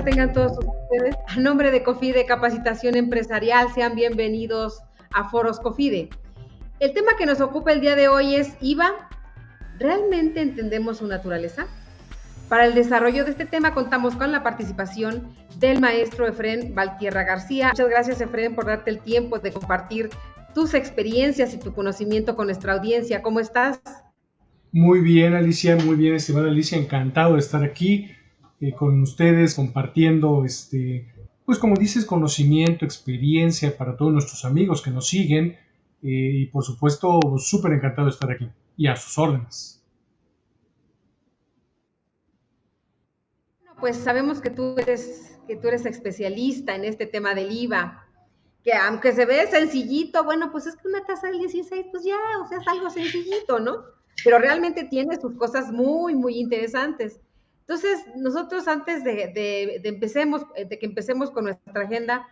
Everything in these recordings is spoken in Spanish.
tengan todos ustedes. A nombre de COFIDE Capacitación Empresarial, sean bienvenidos a Foros COFIDE. El tema que nos ocupa el día de hoy es IVA. ¿Realmente entendemos su naturaleza? Para el desarrollo de este tema contamos con la participación del maestro Efrén Valtierra García. Muchas gracias, Efrén, por darte el tiempo de compartir tus experiencias y tu conocimiento con nuestra audiencia. ¿Cómo estás? Muy bien, Alicia, muy bien, estimada Alicia, encantado de estar aquí con ustedes compartiendo, pues como dices, conocimiento, experiencia para todos nuestros amigos que nos siguen y por supuesto, súper encantado de estar aquí y a sus órdenes. Bueno, pues sabemos que tú eres especialista en este tema del IVA, que aunque se ve sencillito, bueno, pues es que una tasa del 16, pues ya, o sea, es algo sencillito, ¿no? Pero realmente tiene sus cosas muy, muy interesantes. Entonces, nosotros antes de que empecemos con nuestra agenda,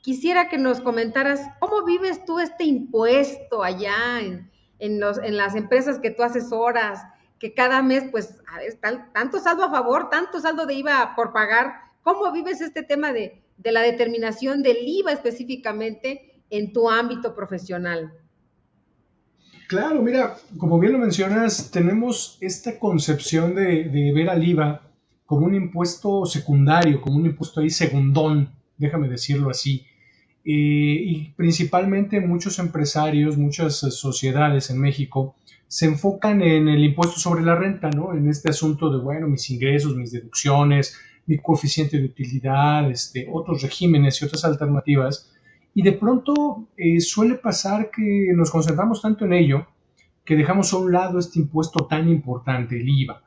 quisiera que nos comentaras cómo vives tú este impuesto allá en las empresas que tú asesoras, que cada mes, pues, a ver, tanto saldo a favor, tanto saldo de IVA por pagar. ¿Cómo vives este tema de la determinación del IVA específicamente en tu ámbito profesional? Claro, mira, como bien lo mencionas, tenemos esta concepción de ver al IVA como un impuesto secundario, como un impuesto ahí segundón, déjame decirlo así. Y principalmente muchos empresarios, muchas sociedades en México se enfocan en el impuesto sobre la renta, ¿no? En este asunto de, bueno, mis ingresos, mis deducciones, mi coeficiente de utilidad, otros regímenes y otras alternativas. Y de pronto suele pasar que nos concentramos tanto en ello que dejamos a un lado este impuesto tan importante, el IVA,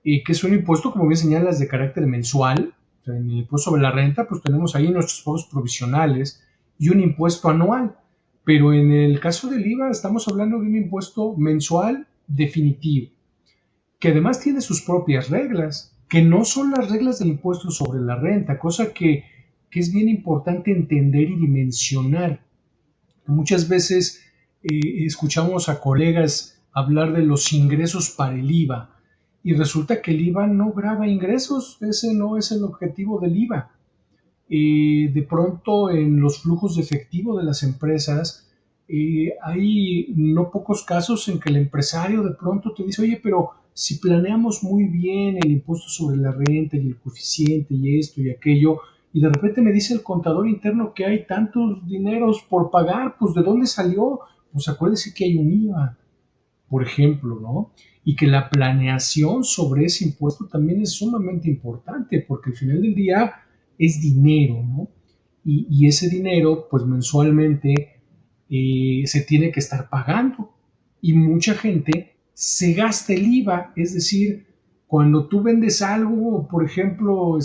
que es un impuesto, como bien señalas, de carácter mensual. O sea, en el impuesto sobre la renta, pues tenemos ahí nuestros pagos provisionales y un impuesto anual. Pero en el caso del IVA estamos hablando de un impuesto mensual definitivo, que además tiene sus propias reglas, que no son las reglas del impuesto sobre la renta, cosa que es bien importante entender y dimensionar. Muchas veces escuchamos a colegas hablar de los ingresos para el IVA y resulta que el IVA no grava ingresos, ese no es el objetivo del IVA. De pronto en los flujos de efectivo de las empresas hay no pocos casos en que el empresario de pronto te dice, oye, pero si planeamos muy bien el impuesto sobre la renta y el coeficiente y esto y aquello, y de repente me dice el contador interno que hay tantos dineros por pagar, pues ¿de dónde salió? Pues acuérdese que hay un IVA, por ejemplo, ¿no? Y que la planeación sobre ese impuesto también es sumamente importante, porque al final del día es dinero, ¿no? Y ese dinero, pues mensualmente se tiene que estar pagando. Y mucha gente se gasta el IVA, es decir, cuando tú vendes algo, por ejemplo,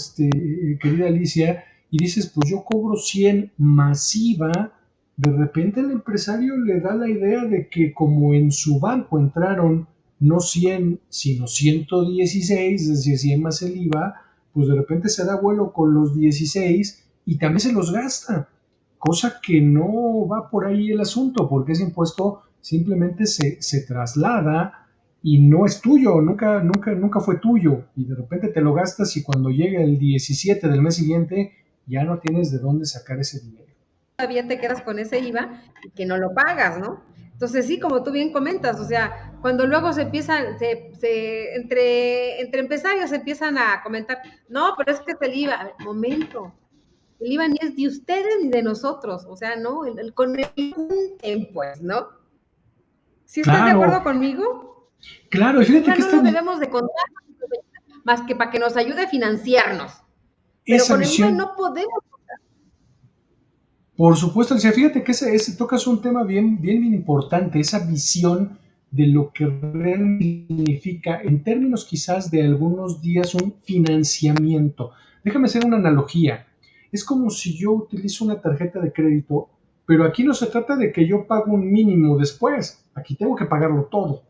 querida Alicia, y dices, pues yo cobro 100 más IVA, de repente el empresario le da la idea de que como en su banco entraron no 100, sino 116, es decir, 100 más el IVA, pues de repente se da vuelo con los 16 y también se los gasta, cosa que no va por ahí el asunto, porque ese impuesto simplemente se traslada y no es tuyo, nunca fue tuyo, y de repente te lo gastas y cuando llega el 17 del mes siguiente ya no tienes de dónde sacar ese dinero. Todavía te quedas con ese IVA y que no lo pagas, ¿no? Entonces sí, como tú bien comentas, o sea, cuando luego entre empresarios se empiezan a comentar, no, pero es que es el IVA, a ver, momento, el IVA ni es de ustedes ni de nosotros, o sea, no, con el pues, ¿no? ¿Sí estás de Claro, acuerdo conmigo? claro, y El fíjate IVA que no lo debemos de contar más que para que nos ayude a financiarnos, pero esa con el IVA visión, no podemos. por supuesto, Alicia, fíjate que ese tocas un tema bien importante, esa visión de lo que realmente significa, en términos quizás de algunos días, un financiamiento. Déjame hacer una analogía. Es como si yo utilizo una tarjeta de crédito, pero aquí no se trata de que yo pago un mínimo después, aquí tengo que pagarlo todo.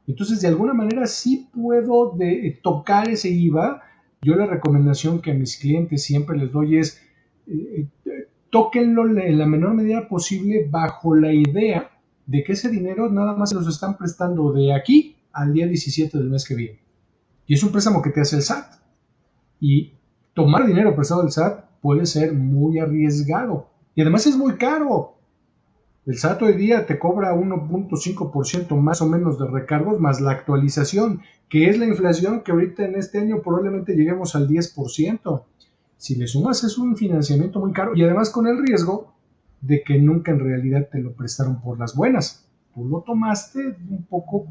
Entonces, de alguna manera sí puedo tocar ese IVA. Yo la recomendación que a mis clientes siempre les doy es, eh, tóquenlo en la menor medida posible bajo la idea de que ese dinero nada más se los están prestando de aquí al día 17 del mes que viene. Y es un préstamo que te hace el SAT. Y tomar dinero prestado del SAT puede ser muy arriesgado y además es muy caro. El SAT hoy día te cobra 1.5% más o menos de recargos más la actualización, que es la inflación que ahorita en este año probablemente lleguemos al 10%. Si le sumas es un financiamiento muy caro y además con el riesgo de que nunca en realidad te lo prestaron por las buenas. Tú lo tomaste un poco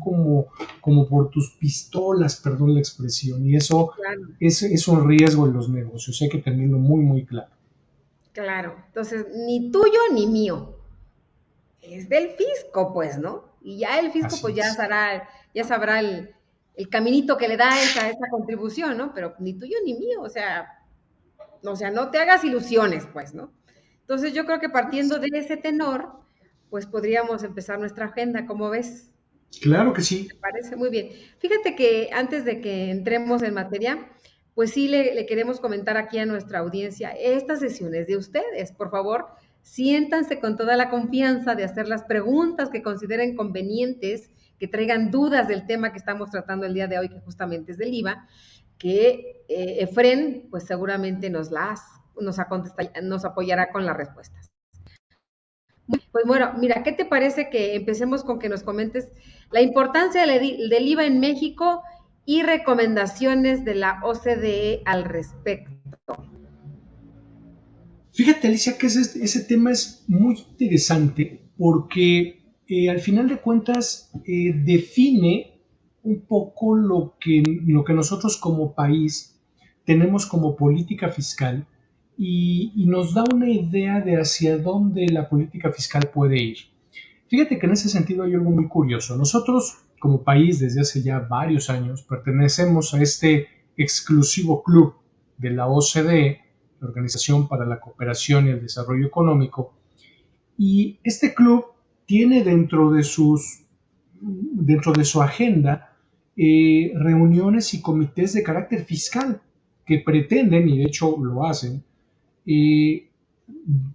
como por tus pistolas, perdón la expresión, y eso Claro, es un riesgo en los negocios, hay que tenerlo muy, muy claro. claro. Entonces, ni tuyo ni mío. Es del fisco, pues, ¿no? Y ya el fisco, Así pues, es. ya sabrá el caminito que le da esa contribución, ¿no? Pero ni tuyo ni mío, o sea, no te hagas ilusiones, pues, ¿no? Entonces, yo creo que partiendo de ese tenor, pues podríamos empezar nuestra agenda, ¿cómo ves? Claro que sí. Parece muy bien. Fíjate que antes de que entremos en materia, pues sí le queremos comentar aquí a nuestra audiencia estas sesiones de ustedes. Por favor, siéntanse con toda la confianza de hacer las preguntas que consideren convenientes, que traigan dudas del tema que estamos tratando el día de hoy, que justamente es del IVA, que Efren, pues seguramente nos apoyará con las respuestas. Pues bueno, mira, ¿qué te parece que empecemos con que nos comentes la importancia del IVA en México y recomendaciones de la OCDE al respecto? Fíjate, Alicia, que ese tema es muy interesante porque al final de cuentas define un poco lo que nosotros como país tenemos como política fiscal y nos da una idea de hacia dónde la política fiscal puede ir. Fíjate que en ese sentido hay algo muy curioso. Nosotros como país desde hace ya varios años pertenecemos a este exclusivo club de la OCDE, la Organización para la Cooperación y el Desarrollo Económico, y este club tiene dentro de su agenda reuniones y comités de carácter fiscal que pretenden, y de hecho lo hacen, eh,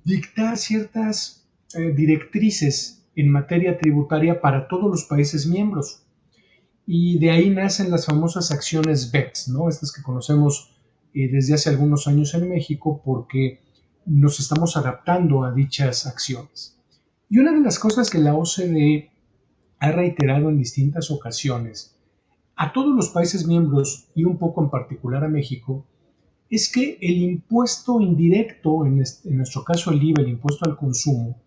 dictar ciertas directrices en materia tributaria para todos los países miembros. Y de ahí nacen las famosas acciones BEPS, ¿no? Estas que conocemos desde hace algunos años en México porque nos estamos adaptando a dichas acciones. Y una de las cosas que la OCDE ha reiterado en distintas ocasiones a todos los países miembros y un poco en particular a México es que el impuesto indirecto, en nuestro caso el IVA, el impuesto al consumo,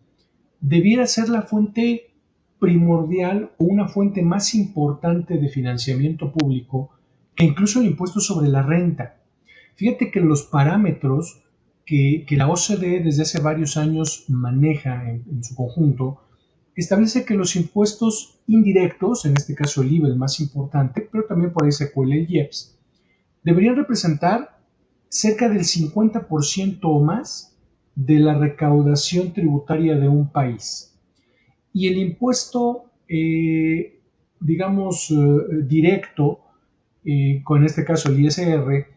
debiera ser la fuente primordial o una fuente más importante de financiamiento público que incluso el impuesto sobre la renta. Fíjate que los parámetros que la OCDE desde hace varios años maneja en su conjunto establece que los impuestos indirectos, en este caso el IVA el más importante, pero también por ahí se cuela el IEPS, deberían representar cerca del 50% o más de la recaudación tributaria de un país. Y el impuesto, digamos, directo, con este caso el ISR,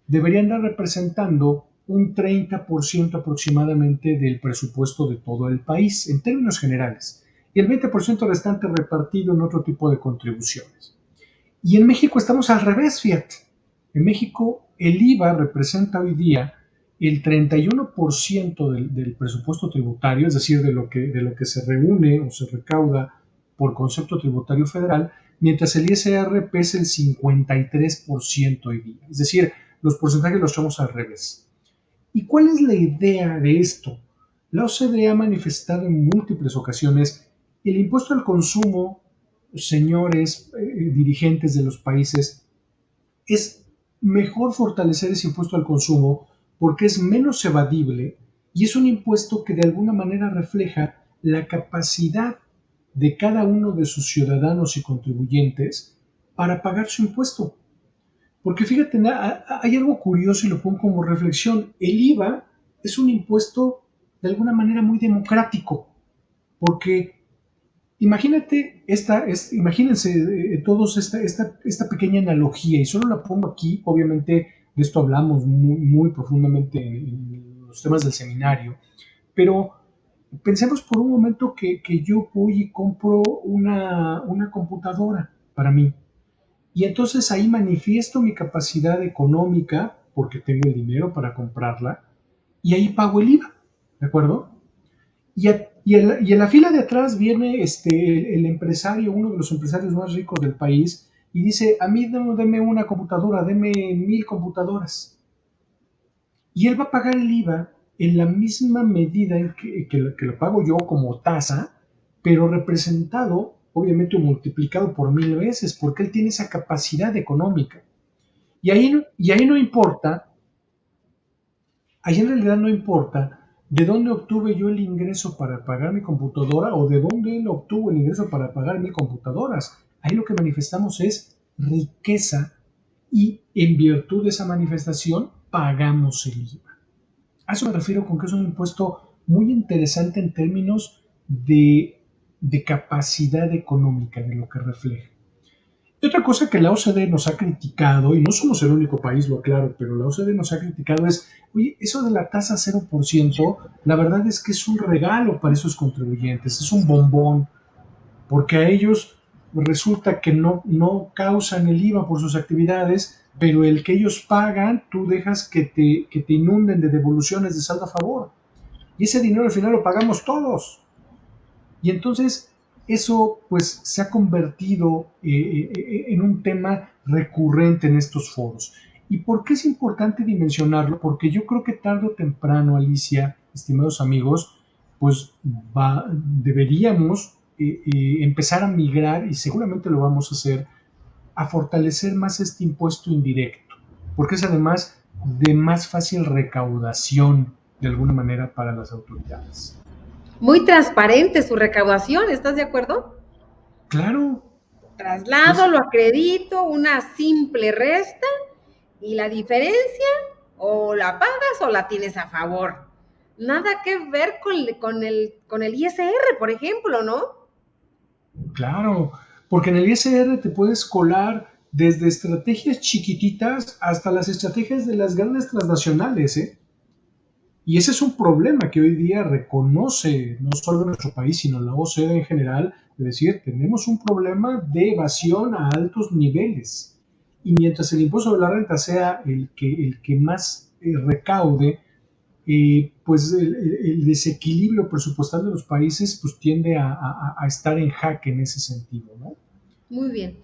debería andar representando un 30% aproximadamente del presupuesto de todo el país, en términos generales, y el 20% restante repartido en otro tipo de contribuciones. Y en México estamos al revés, fíjate. En México el IVA representa hoy día el 31% del presupuesto tributario, es decir, de lo que se reúne o se recauda por concepto tributario federal, mientras el ISR pesa el 53% hoy día. Es decir, los porcentajes los echamos al revés. ¿Y cuál es la idea de esto? La OCDE ha manifestado en múltiples ocasiones el impuesto al consumo, señores dirigentes de los países, es mejor fortalecer ese impuesto al consumo porque es menos evadible y es un impuesto que de alguna manera refleja la capacidad de cada uno de sus ciudadanos y contribuyentes para pagar su impuesto. Porque fíjate, hay algo curioso y lo pongo como reflexión. El IVA es un impuesto de alguna manera muy democrático, porque imagínense todos esta pequeña analogía, y solo la pongo aquí, obviamente de esto hablamos muy, muy profundamente en los temas del seminario, pero pensemos por un momento que yo voy y compro una computadora para mí, y entonces ahí manifiesto mi capacidad económica porque tengo el dinero para comprarla y ahí pago el IVA, ¿de acuerdo? Y en la fila de atrás viene el empresario, uno de los empresarios más ricos del país, y dice, a mí deme una computadora, deme 1000 computadoras. Y él va a pagar el IVA en la misma medida en que lo pago yo como tasa, pero representado, obviamente multiplicado por 1000 veces, porque él tiene esa capacidad económica. Y ahí no importa, ahí en realidad no importa de dónde obtuve yo el ingreso para pagar mi computadora o de dónde él obtuvo el ingreso para pagar 1000 computadoras. Ahí lo que manifestamos es riqueza y en virtud de esa manifestación pagamos el IVA. A eso me refiero con que es un impuesto muy interesante en términos de capacidad económica, de lo que refleja. Y otra cosa que la OCDE nos ha criticado, y no somos el único país, lo aclaro, pero la OCDE nos ha criticado es, oye, eso de la tasa 0%, la verdad es que es un regalo para esos contribuyentes, es un bombón, porque a ellos resulta que no causan el IVA por sus actividades, pero el que ellos pagan, tú dejas que te inunden de devoluciones de saldo a favor. Y ese dinero al final lo pagamos todos. Y entonces eso pues se ha convertido en un tema recurrente en estos foros. ¿Y por qué es importante dimensionarlo? Porque yo creo que tarde o temprano, Alicia, estimados amigos, pues deberíamos empezar a migrar, y seguramente lo vamos a hacer, a fortalecer más este impuesto indirecto, porque es además de más fácil recaudación de alguna manera para las autoridades. Muy transparente su recaudación, ¿estás de acuerdo? Claro. Traslado, lo acredito, una simple resta y la diferencia o la pagas o la tienes a favor. Nada que ver con el ISR, por ejemplo, ¿no? Claro, porque en el ISR te puedes colar desde estrategias chiquititas hasta las estrategias de las grandes transnacionales, ¿eh? Y ese es un problema que hoy día reconoce no solo nuestro país, sino la OCDE en general, es decir, tenemos un problema de evasión a altos niveles. Y mientras el impuesto sobre la renta sea el que más recaude, pues el desequilibrio presupuestal de los países pues tiende a estar en jaque en ese sentido, ¿no? Muy bien.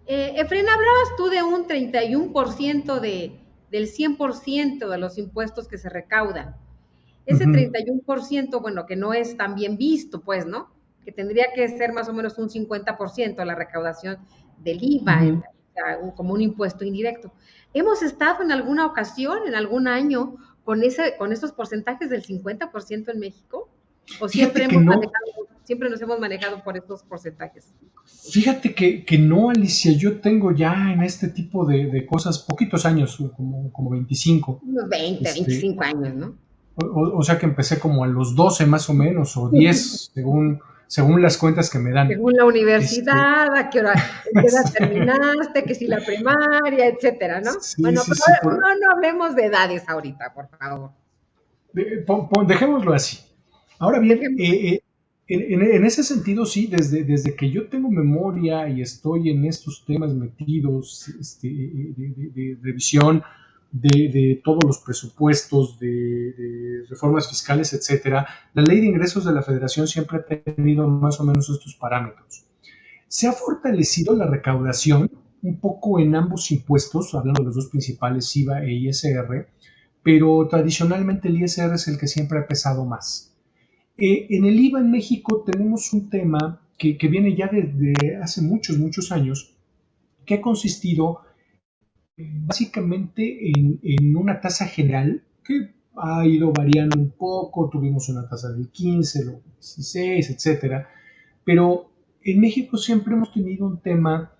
Efren, hablabas tú de un 31% del 100% de los impuestos que se recaudan. Ese 31%, bueno, que no es tan bien visto, pues, ¿no? Que tendría que ser más o menos un 50% la recaudación del IVA, como un impuesto indirecto. ¿Hemos estado en alguna ocasión, en algún año, con esos porcentajes del 50% en México? ¿O siempre, siempre nos hemos manejado por estos porcentajes? Fíjate que no, Alicia, yo tengo ya en este tipo de cosas poquitos años, como 25. Unos 20, 25 años, ¿no? O sea que empecé como a los 12 más o menos, o 10, según las cuentas que me dan. Según la universidad, a qué hora terminaste, que si la primaria, etcétera, ¿no? Sí, bueno, sí, pero no hablemos de edades ahorita, por favor. Dejémoslo así. Ahora bien, en ese sentido, sí, desde que yo tengo memoria y estoy en estos temas metidos de revisión de todos los presupuestos, de reformas fiscales, etcétera, la ley de ingresos de la Federación siempre ha tenido más o menos estos parámetros. Se ha fortalecido la recaudación un poco en ambos impuestos, hablando de los dos principales, IVA e ISR, pero tradicionalmente el ISR es el que siempre ha pesado más. En el IVA en México tenemos un tema que viene ya desde hace muchos años, que ha consistido básicamente en una tasa general que ha ido variando un poco, tuvimos una tasa del 15, luego 16, etcétera, pero en México siempre hemos tenido un tema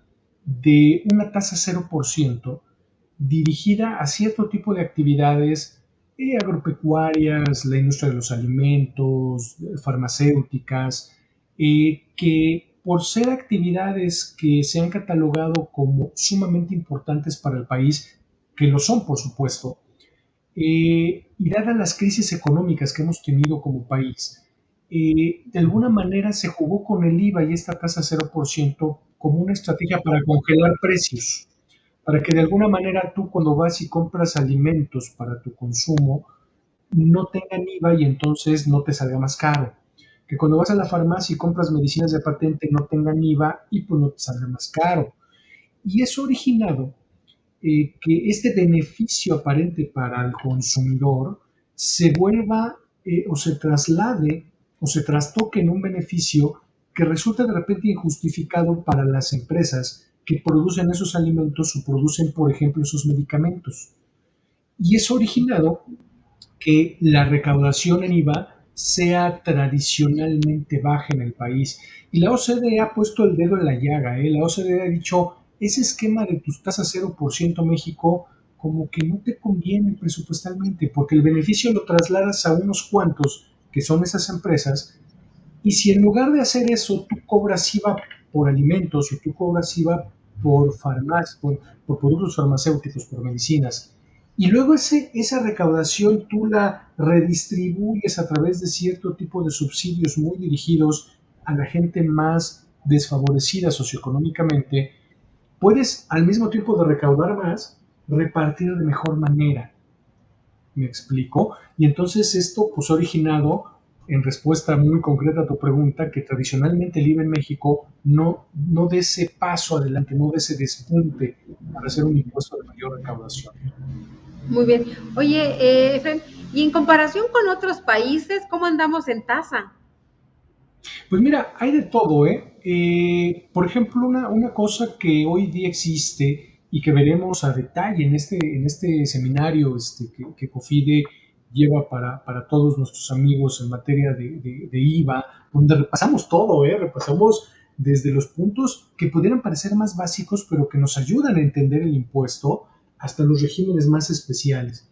de una tasa 0% dirigida a cierto tipo de actividades agropecuarias, la industria de los alimentos, farmacéuticas, que por ser actividades que se han catalogado como sumamente importantes para el país, que lo son por supuesto, y dadas las crisis económicas que hemos tenido como país, de alguna manera se jugó con el IVA y esta tasa 0% como una estrategia para congelar precios. para que de alguna manera tú cuando vas y compras alimentos para tu consumo no tengan IVA y entonces no te salga más caro. Que cuando vas a la farmacia y compras medicinas de patente no tengan IVA y pues no te salga más caro. Y eso ha originado que este beneficio aparente para el consumidor se vuelva o se traslade o se trastoque en un beneficio que resulta de repente injustificado para las empresas que producen esos alimentos o producen, por ejemplo, esos medicamentos. Y eso ha originado que la recaudación en IVA sea tradicionalmente baja en el país. Y la OCDE ha puesto el dedo en la llaga. La OCDE ha dicho, ese esquema de tus tasas 0% México como que no te conviene presupuestalmente, porque el beneficio lo trasladas a unos cuantos, que son esas empresas, y si en lugar de hacer eso tú cobras IVA por alimentos o tú cobras IVA por farmacias, por productos farmacéuticos, por medicinas, y luego esa recaudación tú la redistribuyes a través de cierto tipo de subsidios muy dirigidos a la gente más desfavorecida socioeconómicamente, puedes al mismo tiempo de recaudar más, repartir de mejor manera. ¿Me explico? Y entonces esto pues ha originado, en respuesta muy concreta a tu pregunta, que tradicionalmente el IVA en México no dé ese paso adelante, no dé ese despunte para hacer un impuesto de mayor recaudación. Muy bien. Oye, Efren, y en comparación con otros países, ¿cómo andamos en tasa? Pues mira, hay de todo, ¿eh? Por ejemplo, una cosa que hoy día existe y que veremos a detalle en este seminario que COFIDE lleva para todos nuestros amigos en materia de IVA, donde repasamos todo, ¿eh? Repasamos desde los puntos que pudieran parecer más básicos, pero que nos ayudan a entender el impuesto, hasta los regímenes más especiales.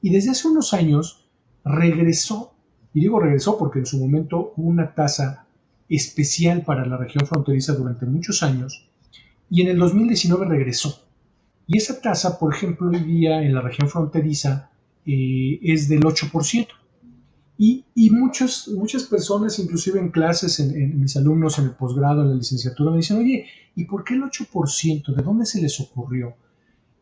Y desde hace unos años regresó, y digo regresó porque en su momento hubo una tasa especial para la región fronteriza durante muchos años, y en el 2019 regresó. Y esa tasa, por ejemplo, hoy día en la región fronteriza es del 8%. Y muchas personas, inclusive en clases, en mis alumnos en el posgrado, en la licenciatura, me dicen, oye, ¿y por qué el 8%? ¿De dónde se les ocurrió?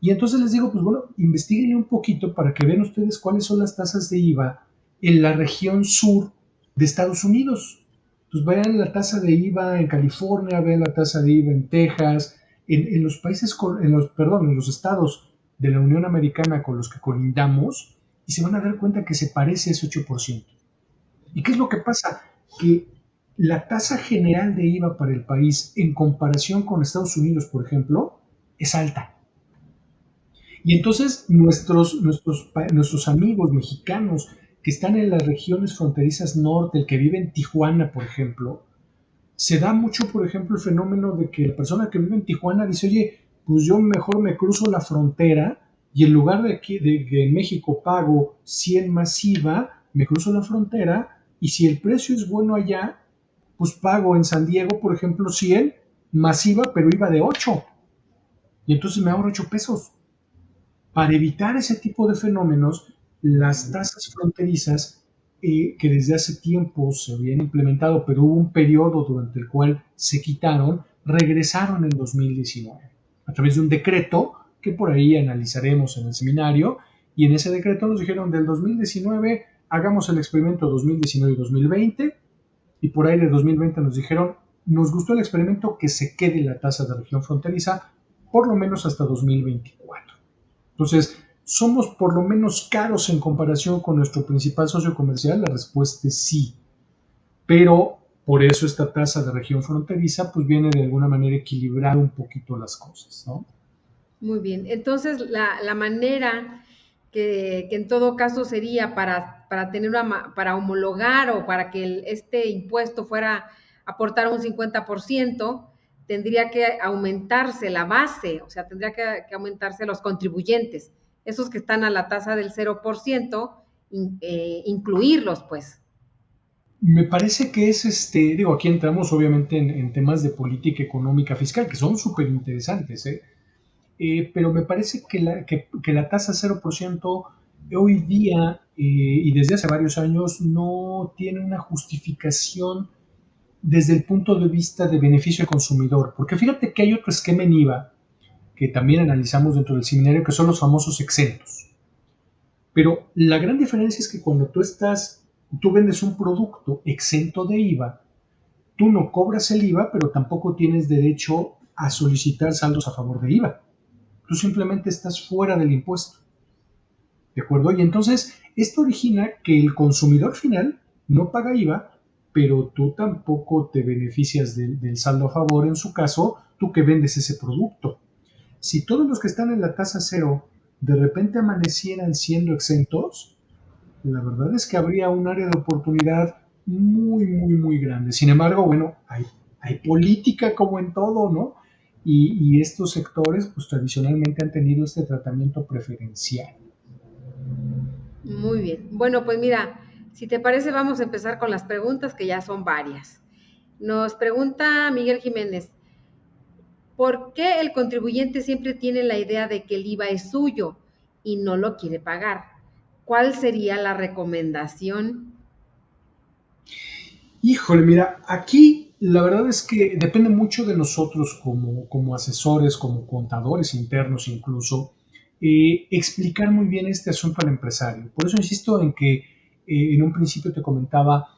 Y entonces les digo, pues bueno, investiguen un poquito para que vean ustedes cuáles son las tasas de IVA en la región sur de Estados Unidos. Pues vean la tasa de IVA en California, vean la tasa de IVA en Texas, en los países, en los estados de la Unión Americana con los que colindamos, y se van a dar cuenta que se parece a ese 8%. ¿Y qué es lo que pasa? Que la tasa general de IVA para el país en comparación con Estados Unidos, por ejemplo, es alta. Y entonces nuestros amigos mexicanos que están en las regiones fronterizas norte, el que vive en Tijuana, por ejemplo, se da mucho, por ejemplo, el fenómeno de que la persona que vive en Tijuana dice, oye, pues yo mejor me cruzo la frontera y en lugar de que en México pago 100 más IVA, me cruzo la frontera y si el precio es bueno allá, pues pago en San Diego, por ejemplo, 100 más IVA, pero IVA de 8. Y entonces me ahorro 8 pesos. Para evitar ese tipo de fenómenos, las tasas fronterizas que desde hace tiempo se habían implementado, pero hubo un periodo durante el cual se quitaron, regresaron en 2019 a través de un decreto que por ahí analizaremos en el seminario, y en ese decreto nos dijeron del 2019 hagamos el experimento 2019 y 2020, y por ahí de 2020 nos dijeron nos gustó el experimento, que se quede la tasa de región fronteriza por lo menos hasta 2024. Entonces, ¿somos por lo menos caros en comparación con nuestro principal socio comercial? La respuesta es sí. Pero por eso esta tasa de región fronteriza pues viene de alguna manera a equilibrar un poquito las cosas, ¿no? Muy bien. Entonces, la manera que en todo caso sería para tener para homologar o para que este impuesto fuera a aportar un 50%, tendría que aumentarse la base, o sea, tendría que aumentarse los contribuyentes, esos que están a la tasa del 0%, incluirlos, pues. Me parece que es digo, aquí entramos obviamente en temas de política económica fiscal que son súper interesantes, ¿eh? Pero me parece que la tasa 0% hoy día y desde hace varios años no tiene una justificación desde el punto de vista de beneficio al consumidor. Porque fíjate que hay otro esquema en IVA que también analizamos dentro del seminario, que son los famosos exentos. Pero la gran diferencia es que cuando tú vendes un producto exento de IVA, tú no cobras el IVA, pero tampoco tienes derecho a solicitar saldos a favor de IVA. Tú simplemente estás fuera del impuesto. ¿De acuerdo? Y entonces esto origina que el consumidor final no paga IVA, pero tú tampoco te beneficias del saldo a favor, en su caso, tú que vendes ese producto. Si todos los que están en la tasa cero de repente amanecieran siendo exentos, la verdad es que habría un área de oportunidad muy, muy, muy grande. Sin embargo, bueno, hay política como en todo, ¿no? Y estos sectores, pues tradicionalmente han tenido este tratamiento preferencial. Muy bien. Bueno, pues mira, si te parece, vamos a empezar con las preguntas, que ya son varias. Nos pregunta Miguel Jiménez, ¿por qué el contribuyente siempre tiene la idea de que el IVA es suyo y no lo quiere pagar? ¿Cuál sería la recomendación? Híjole, mira, aquí la verdad es que depende mucho de nosotros como asesores, como contadores internos incluso, explicar muy bien este asunto al empresario. Por eso insisto en que en un principio te comentaba,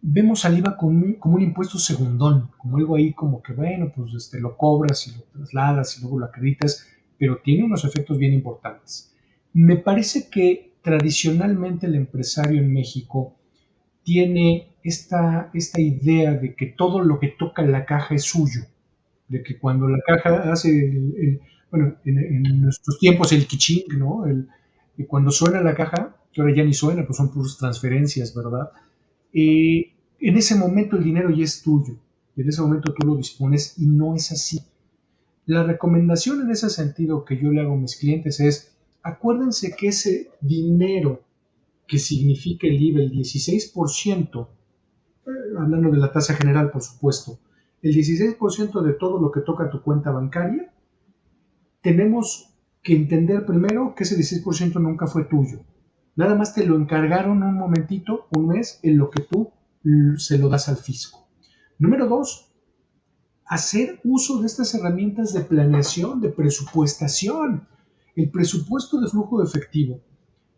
vemos al IVA como un impuesto segundón, como algo ahí como que, bueno, pues lo cobras y lo trasladas y luego lo acreditas, pero tiene unos efectos bien importantes. Me parece que tradicionalmente el empresario en México tiene esta idea de que todo lo que toca en la caja es suyo, de que cuando la caja hace, bueno, en nuestros tiempos el kiching, ¿no? Y cuando suena la caja, que ahora ya ni suena, pues son puras transferencias, ¿verdad? En ese momento el dinero ya es tuyo, en ese momento tú lo dispones y no es así. La recomendación en ese sentido que yo le hago a mis clientes es, acuérdense que ese dinero que significa el IVA, el 16%, hablando de la tasa general, por supuesto, el 16% de todo lo que toca tu cuenta bancaria, tenemos que entender primero que ese 16% nunca fue tuyo. Nada más te lo encargaron un momentito, un mes, en lo que tú se lo das al fisco. Número 2, hacer uso de estas herramientas de planeación, de presupuestación. El presupuesto de flujo de efectivo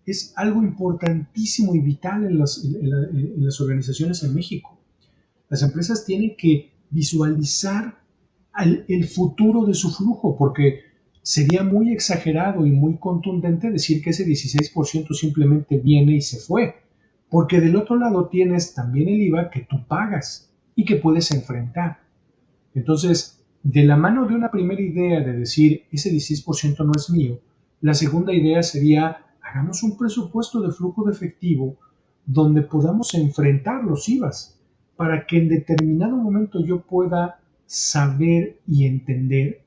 es algo importantísimo y vital en las organizaciones en México. Las empresas tienen que visualizar el futuro de su flujo, porque sería muy exagerado y muy contundente decir que ese 16% simplemente viene y se fue, porque del otro lado tienes también el IVA que tú pagas y que puedes enfrentar. Entonces, de la mano de una primera idea de decir ese 16% no es mío, la segunda idea sería hagamos un presupuesto de flujo de efectivo donde podamos enfrentar los IVAs para que en determinado momento yo pueda saber y entender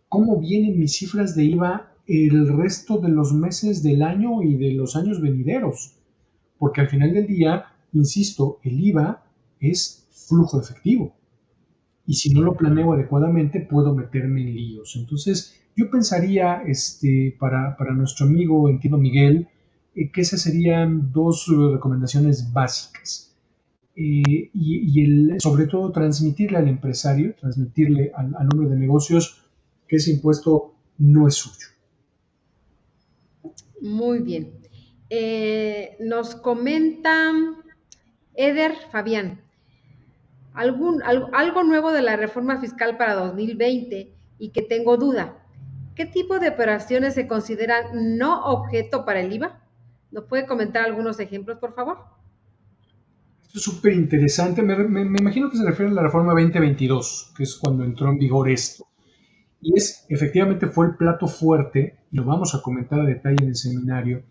cómo vienen mis cifras de IVA el resto de los meses del año y de los años venideros. Porque al final del día, insisto, el IVA es flujo de efectivo. Y si no lo planeo adecuadamente, puedo meterme en líos. Entonces, yo pensaría, para nuestro amigo, entiendo Miguel, que esas serían dos recomendaciones básicas. Sobre todo, transmitirle al empresario, transmitirle al hombre de negocios que ese impuesto no es suyo. Muy bien. Nos comenta Eder Fabián, algo nuevo de la reforma fiscal para 2020 y que tengo duda. ¿Qué tipo de operaciones se consideran no objeto para el IVA? ¿Nos puede comentar algunos ejemplos, por favor? Esto es súper interesante. Me imagino que se refiere a la reforma 2022, que es cuando entró en vigor esto. Y efectivamente fue el plato fuerte, lo vamos a comentar a detalle en el seminario,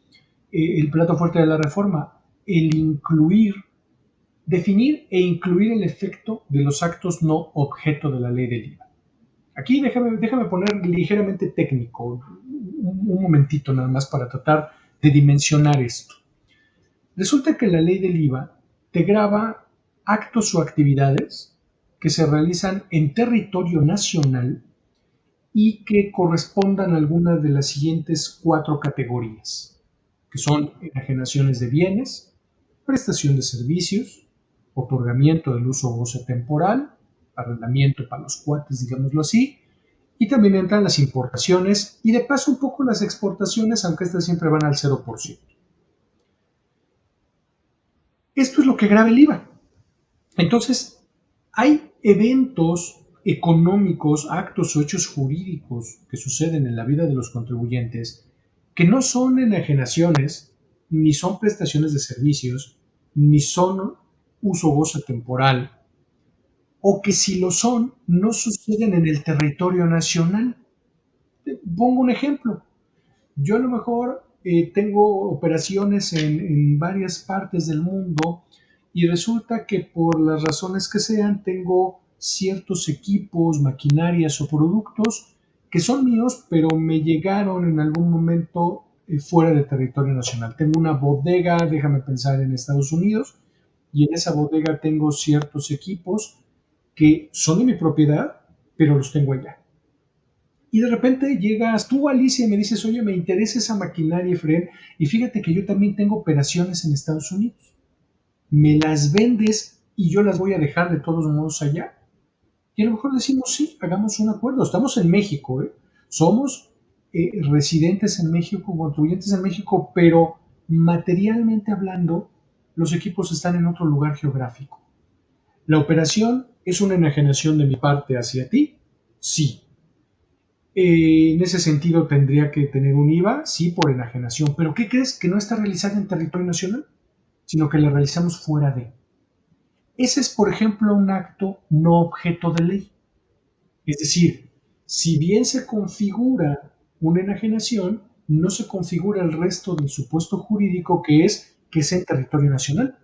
el plato fuerte de la reforma, el definir e incluir el efecto de los actos no objeto de la ley del IVA. Aquí déjame poner ligeramente técnico, un momentito nada más para tratar de dimensionar esto. Resulta que la ley del IVA te grava actos o actividades que se realizan en territorio nacional y que correspondan a alguna de las siguientes 4 categorías, que son enajenaciones de bienes, prestación de servicios, otorgamiento del uso o goce temporal, arrendamiento para los cuates, digámoslo así, Y también entran las importaciones y de paso un poco las exportaciones, aunque estas siempre van al 0%. Esto es lo que grava el IVA. Entonces, hay eventos económicos, actos o hechos jurídicos que suceden en la vida de los contribuyentes que no son enajenaciones, ni son prestaciones de servicios, ni son uso goce temporal, o que si lo son, no suceden en el territorio nacional. Pongo un ejemplo. Yo a lo mejor tengo operaciones en varias partes del mundo y resulta que por las razones que sean tengo ciertos equipos, maquinarias o productos que son míos, pero me llegaron en algún momento fuera de territorio nacional. Tengo una bodega, déjame pensar, en Estados Unidos, y en esa bodega tengo ciertos equipos que son de mi propiedad, pero los tengo allá. Y de repente llegas tú, Alicia, y me dices, oye, me interesa esa maquinaria, Efraín, y fíjate que yo también tengo operaciones en Estados Unidos. ¿Me las vendes y yo las voy a dejar de todos modos allá? Y a lo mejor decimos, sí, hagamos un acuerdo. Estamos en México, ¿eh? Somos residentes en México, contribuyentes en México, pero materialmente hablando, los equipos están en otro lugar geográfico. ¿La operación es una enajenación de mi parte hacia ti? Sí. En ese sentido tendría que tener un IVA, sí, por enajenación. Pero ¿qué crees? Que no está realizada en territorio nacional, sino que la realizamos fuera de. Ese es, por ejemplo, un acto no objeto de ley. Es decir, si bien se configura una enajenación, no se configura el resto del supuesto jurídico que es en territorio nacional.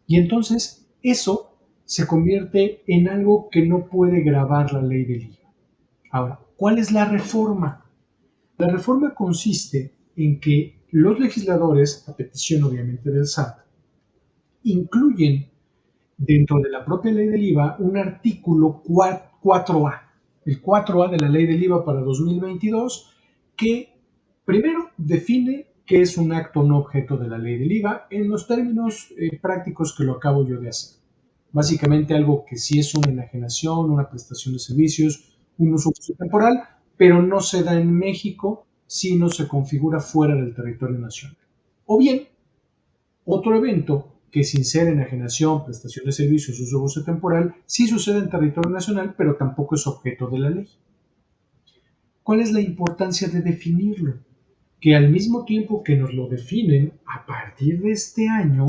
Y entonces eso se convierte en algo que no puede gravar la ley del IVA. Ahora, ¿cuál es la reforma? La reforma consiste en que los legisladores, a petición obviamente del SAT, incluyen dentro de la propia ley del IVA un artículo 4A, el 4A de la ley del IVA para 2022, que primero define qué es un acto no objeto de la ley del IVA en los términos prácticos que lo acabo yo de hacer. Básicamente algo que sí es una enajenación, una prestación de servicios, un uso temporal, pero no se da en México si no se configura fuera del territorio nacional. O bien, otro evento que sin ser enajenación, prestación de servicios, uso goce temporal, sí sucede en territorio nacional, pero tampoco es objeto de la ley. ¿Cuál es la importancia de definirlo? Que al mismo tiempo que nos lo definen, a partir de este año,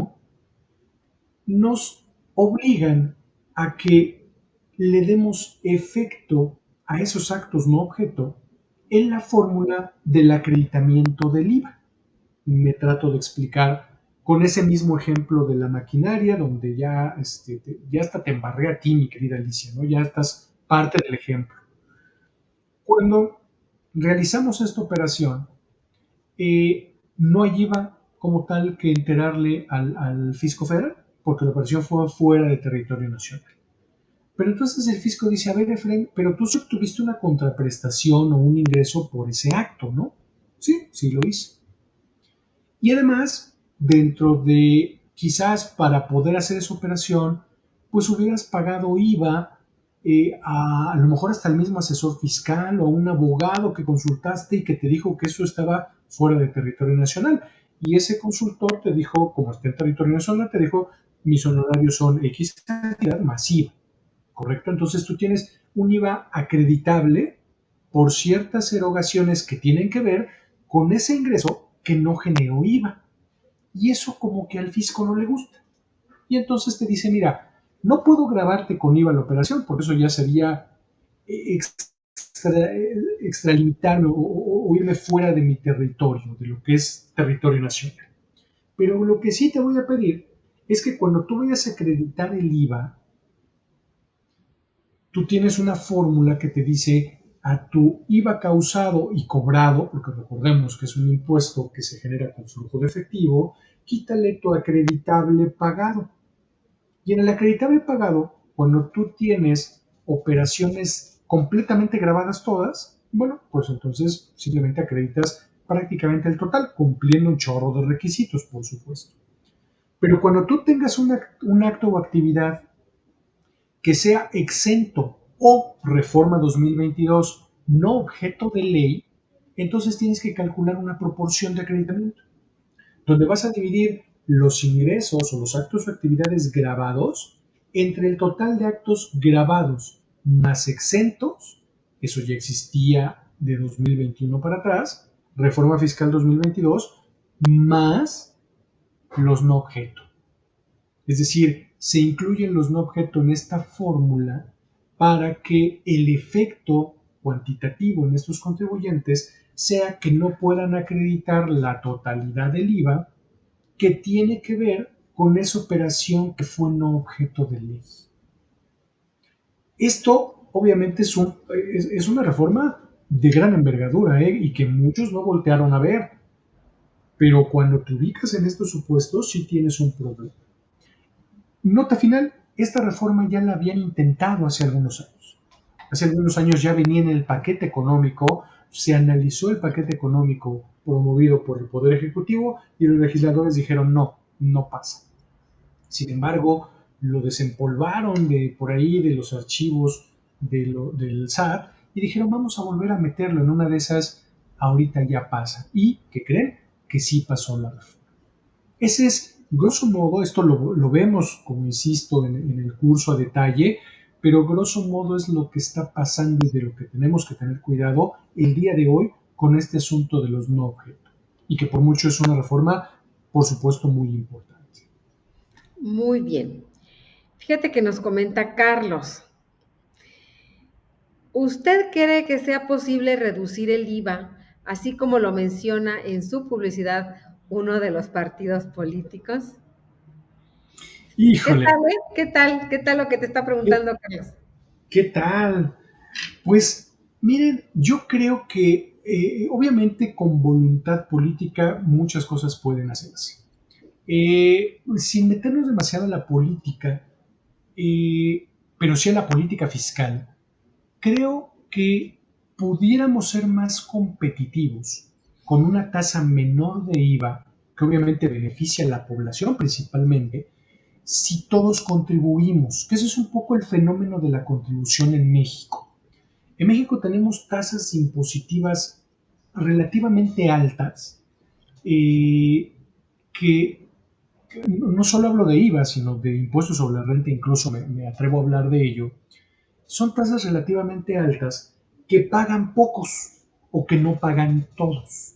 nos obligan a que le demos efecto a esos actos no objeto en la fórmula del acreditamiento del IVA. Me trato de explicar con ese mismo ejemplo de la maquinaria, donde ya hasta te embarré a ti, mi querida Alicia, ¿no? Ya estás parte del ejemplo. Cuando realizamos esta operación, no hay IVA como tal que enterarle al fisco federal, porque la operación fue fuera de territorio nacional. Pero entonces el fisco dice, a ver, Efraín, pero tú sí obtuviste una contraprestación o un ingreso por ese acto, ¿no? Sí, sí lo hice. Y además, dentro de quizás para poder hacer esa operación, pues hubieras pagado IVA a lo mejor hasta el mismo asesor fiscal o a un abogado que consultaste y que te dijo que eso estaba fuera de territorio nacional. Y ese consultor te dijo, como está en territorio nacional, te dijo, mis honorarios son X cantidad más IVA. ¿Correcto? Entonces tú tienes un IVA acreditable por ciertas erogaciones que tienen que ver con ese ingreso que no generó IVA. Y eso como que al fisco no le gusta. Y entonces te dice, mira, no puedo grabarte con IVA la operación, porque eso ya sería extralimitarme o irme fuera de mi territorio, de lo que es territorio nacional. Pero lo que sí te voy a pedir es que cuando tú vayas a acreditar el IVA, tú tienes una fórmula que te dice a tu IVA causado y cobrado, porque recordemos que es un impuesto que se genera con flujo de efectivo, quítale tu acreditable pagado. Y en el acreditable pagado, cuando tú tienes operaciones completamente grabadas todas, bueno, pues entonces simplemente acreditas prácticamente el total, cumpliendo un chorro de requisitos, por supuesto. Pero cuando tú tengas un acto o actividad que sea exento o reforma 2022 no objeto de ley, entonces tienes que calcular una proporción de acreditamiento, donde vas a dividir los ingresos o los actos o actividades grabados entre el total de actos grabados más exentos. Eso ya existía de 2021 para atrás, reforma fiscal 2022, más los no objeto. Es decir, se incluyen los no objeto en esta fórmula para que el efecto cuantitativo en estos contribuyentes sea que no puedan acreditar la totalidad del IVA que tiene que ver con esa operación que fue no objeto de ley. Esto obviamente es una reforma de gran envergadura, y que muchos no voltearon a ver, pero cuando te ubicas en estos supuestos sí tienes un problema. Nota final, esta reforma ya la habían intentado hace algunos años. Hace algunos años ya venía en el paquete económico, se analizó el paquete económico promovido por el Poder Ejecutivo y los legisladores dijeron no pasa. Sin embargo, lo desempolvaron de por ahí de los archivos del SAT y dijeron vamos a volver a meterlo en una de esas, ahorita ya pasa. ¿Y qué creen? Que sí pasó la reforma. Ese es, grosso modo, esto lo vemos, como insisto, en el curso a detalle, pero grosso modo es lo que está pasando y de lo que tenemos que tener cuidado el día de hoy con este asunto de los no objeto. Y que por mucho es una reforma, por supuesto, muy importante. Muy bien. Fíjate que nos comenta Carlos. ¿Usted cree que sea posible reducir el IVA, así como lo menciona en su publicidad uno de los partidos políticos? Híjole. ¿Qué tal? ¿Qué tal lo que te está preguntando, Carlos? ¿Qué tal? Pues miren, yo creo que obviamente con voluntad política muchas cosas pueden hacerse. Sin meternos demasiado en la política, pero sí en la política fiscal, creo que pudiéramos ser más competitivos con una tasa menor de IVA, que obviamente beneficia a la población principalmente, si todos contribuimos, que ese es un poco el fenómeno de la contribución en México. En México tenemos tasas impositivas relativamente altas, que no solo hablo de IVA, sino de impuestos sobre la renta, incluso me atrevo a hablar de ello. Son tasas relativamente altas que pagan pocos o que no pagan todos.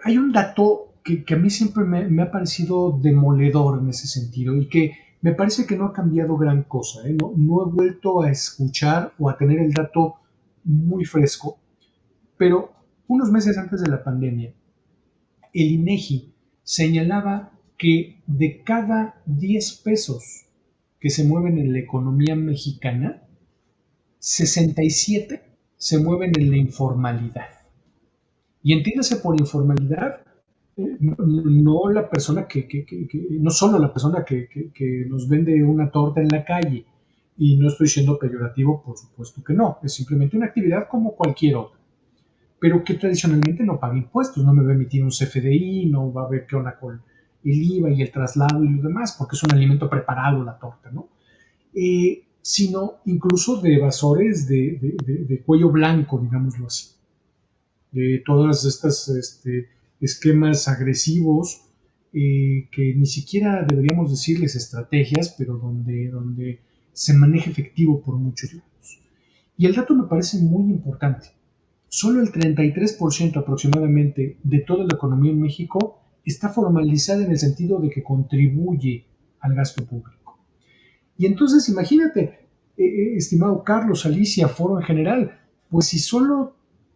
Hay un dato que a mí siempre me ha parecido demoledor en ese sentido y que me parece que no ha cambiado gran cosa. No he vuelto a escuchar o a tener el dato muy fresco, pero unos meses antes de la pandemia, el INEGI señalaba que de cada 10 pesos que se mueven en la economía mexicana, 67 se mueven en la informalidad. Y entiéndase por informalidad, no la persona no solo la persona que nos vende una torta en la calle, y no estoy siendo peyorativo, por supuesto que no, es simplemente una actividad como cualquier otra, pero que tradicionalmente no paga impuestos, no me va a emitir un CFDI, no va a ver qué onda con el IVA y el traslado y lo demás, porque es un alimento preparado la torta, ¿no? Sino incluso de evasores de cuello blanco, digámoslo así, de todas estas esquemas agresivos, que ni siquiera deberíamos decirles estrategias, pero donde se maneja efectivo por muchos lados. Y el dato me parece muy importante. Solo el 33% aproximadamente de toda la economía en México está formalizada en el sentido de que contribuye al gasto público. Y entonces imagínate, estimado Carlos, Alicia, foro en general, pues si solo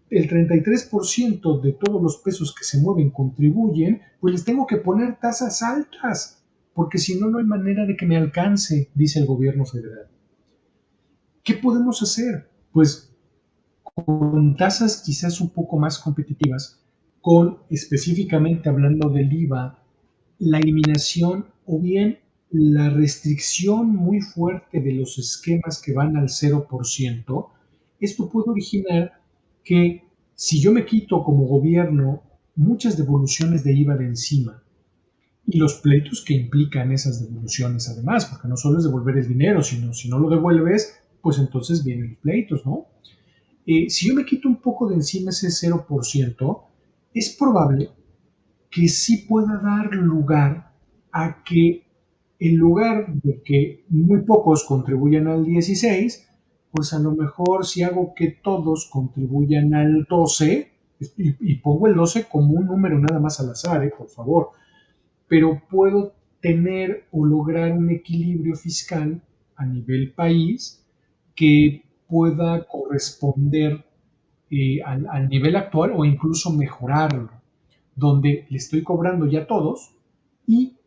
el 33% de todos los pesos que se mueven contribuyen, pues les tengo que poner tasas altas, porque si no, no hay manera de que me alcance, dice el gobierno federal. ¿Qué podemos hacer? Pues con tasas quizás un poco más competitivas, con específicamente hablando del IVA, la eliminación o bien la restricción muy fuerte de los esquemas que van al 0%, esto puede originar que si yo me quito como gobierno muchas devoluciones de IVA de encima y los pleitos que implican esas devoluciones además, porque no solo es devolver el dinero, sino si no lo devuelves, pues entonces vienen los pleitos, ¿no? Si yo me quito un poco de encima ese 0%, es probable que sí pueda dar lugar a que en lugar de que muy pocos contribuyan al 16, pues a lo mejor si hago que todos contribuyan al 12, y pongo el 12 como un número nada más al azar, por favor, pero puedo tener o lograr un equilibrio fiscal a nivel país que pueda corresponder al nivel actual o incluso mejorarlo, donde le estoy cobrando ya a todos y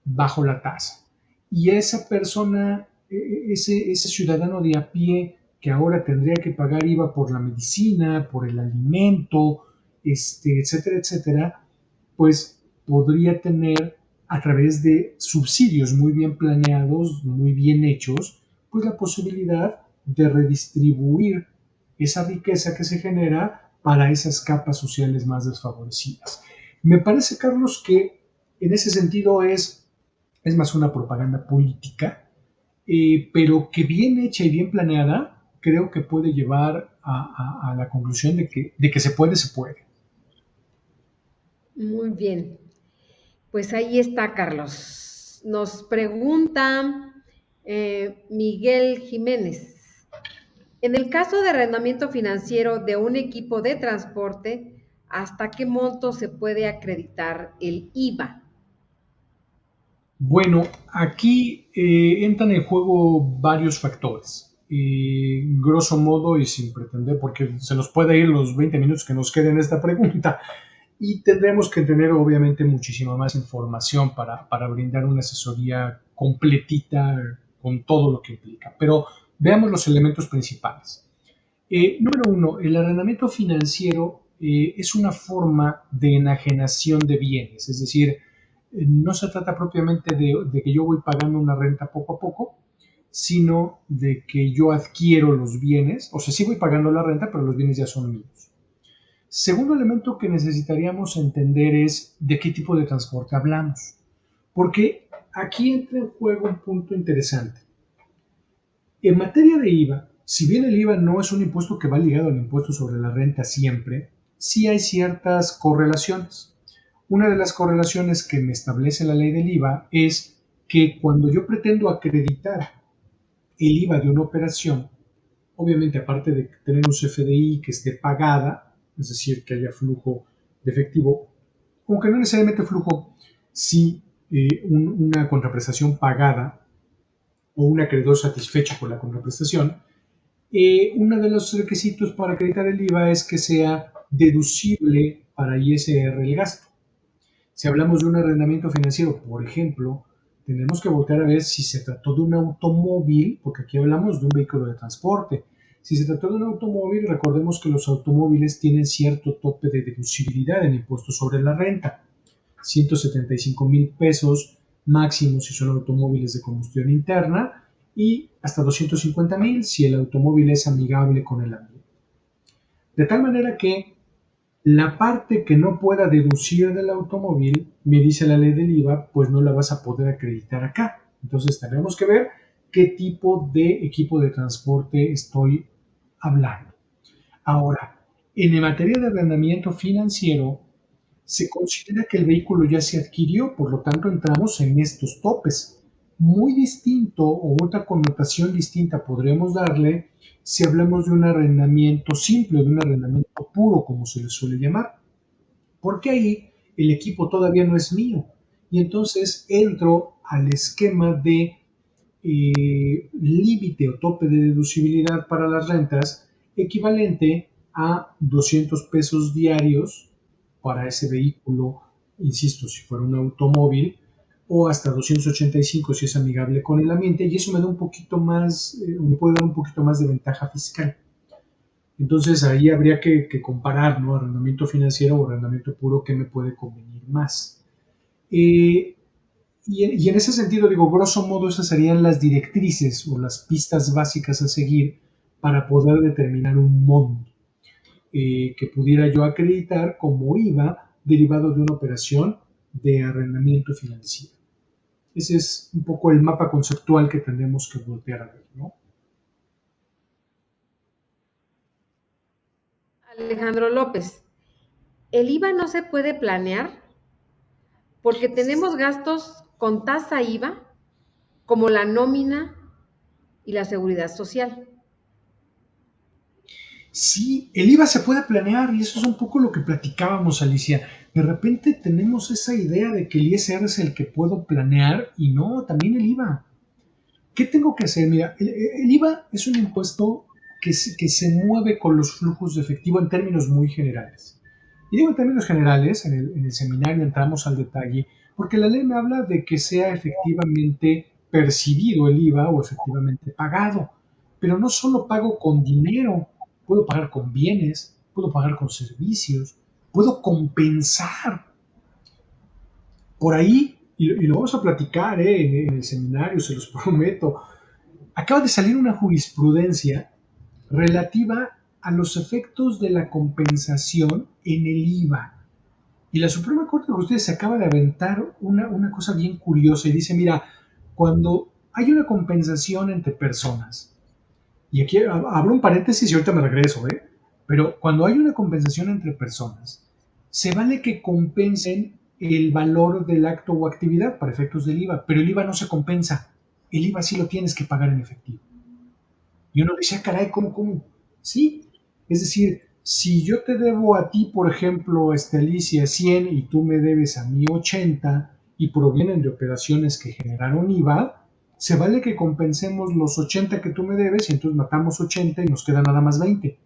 bajo la tasa. Y esa persona, ese ciudadano de a pie que ahora tendría que pagar IVA por la medicina, por el alimento, etcétera, etcétera, pues podría tener a través de subsidios muy bien planeados, muy bien hechos, pues la posibilidad de redistribuir esa riqueza que se genera para esas capas sociales más desfavorecidas. Me parece, Carlos, que en ese sentido es más una propaganda política, pero que bien hecha y bien planeada, creo que puede llevar a la conclusión de que se puede, se puede. Muy bien. Pues ahí está, Carlos. Nos pregunta Miguel Jiménez. En el caso de arrendamiento financiero de un equipo de transporte, ¿hasta qué monto se puede acreditar el IVA? Bueno, aquí entran en juego varios factores. Grosso modo y sin pretender, porque se nos puede ir los 20 minutos que nos queden en esta pregunta, y tendremos que tener obviamente muchísima más información para brindar una asesoría completita con todo lo que implica. Pero veamos los elementos principales. Número uno, el arrendamiento financiero es una forma de enajenación de bienes, es decir, no se trata propiamente de que yo voy pagando una renta poco a poco, sino de que yo adquiero los bienes, o sea, sí voy pagando la renta, pero los bienes ya son míos. Segundo elemento que necesitaríamos entender es de qué tipo de transporte hablamos, porque aquí entra en juego un punto interesante. En materia de IVA, si bien el IVA no es un impuesto que va ligado al impuesto sobre la renta siempre, sí hay ciertas correlaciones. Una de las correlaciones que me establece la ley del IVA es que cuando yo pretendo acreditar el IVA de una operación, obviamente aparte de tener un CFDI que esté pagada, es decir, que haya flujo de efectivo, aunque no necesariamente flujo, sí una contraprestación pagada o un acreedor satisfecho por la contraprestación, uno de los requisitos para acreditar el IVA es que sea deducible para ISR el gasto. Si hablamos de un arrendamiento financiero, por ejemplo, tenemos que voltear a ver si se trató de un automóvil, porque aquí hablamos de un vehículo de transporte. Si se trató de un automóvil, recordemos que los automóviles tienen cierto tope de deducibilidad en impuestos sobre la renta. 175,000 pesos máximo si son automóviles de combustión interna y hasta 250,000 si el automóvil es amigable con el ambiente. De tal manera que la parte que no pueda deducir del automóvil, me dice la ley del IVA, pues no la vas a poder acreditar acá. Entonces tenemos que ver qué tipo de equipo de transporte estoy hablando. Ahora, en materia de arrendamiento financiero, se considera que el vehículo ya se adquirió, por lo tanto entramos en estos topes. Muy distinto o otra connotación distinta podríamos darle si hablamos de un arrendamiento simple, de un arrendamiento puro, como se le suele llamar, porque ahí el equipo todavía no es mío y entonces entro al esquema de límite o tope de deducibilidad para las rentas equivalente a 200 pesos diarios para ese vehículo, insisto, si fuera un automóvil, o hasta 285 si es amigable con el ambiente, y eso me da un poquito más, me puede dar un poquito más de ventaja fiscal. Entonces ahí habría que comparar, ¿no? Arrendamiento financiero o arrendamiento puro, ¿qué me puede convenir más? Y en ese sentido, digo, grosso modo, esas serían las directrices o las pistas básicas a seguir para poder determinar un monto que pudiera yo acreditar como IVA derivado de una operación de arrendamiento financiero. Ese es un poco el mapa conceptual que tendremos que voltear a ver, ¿no? Alejandro López, el IVA no se puede planear porque tenemos gastos con tasa IVA como la nómina y la seguridad social. Sí, el IVA se puede planear y eso es un poco lo que platicábamos, Alicia. De repente tenemos esa idea de que el ISR es el que puedo planear y no, también el IVA. ¿Qué tengo que hacer? Mira, el IVA es un impuesto que se mueve con los flujos de efectivo en términos muy generales. Y digo en términos generales, en el seminario entramos al detalle, porque la ley me habla de que sea efectivamente percibido el IVA o efectivamente pagado. Pero no solo pago con dinero, puedo pagar con bienes, puedo pagar con servicios, puedo compensar. Por ahí, y lo vamos a platicar en el seminario, se los prometo, acaba de salir una jurisprudencia relativa a los efectos de la compensación en el IVA. Y la Suprema Corte de Justicia se acaba de aventar una cosa bien curiosa y dice, mira, cuando hay una compensación entre personas, y aquí abro un paréntesis y ahorita me regreso, pero cuando hay una compensación entre personas, se vale que compensen el valor del acto o actividad para efectos del IVA, pero el IVA no se compensa. El IVA sí lo tienes que pagar en efectivo. Y uno dice, caray, ¿cómo? Sí, es decir, si yo te debo a ti, por ejemplo, Alicia, 100 y tú me debes a mí 80 y provienen de operaciones que generaron IVA, se vale que compensemos los 80 que tú me debes y entonces matamos 80 y nos queda nada más 20.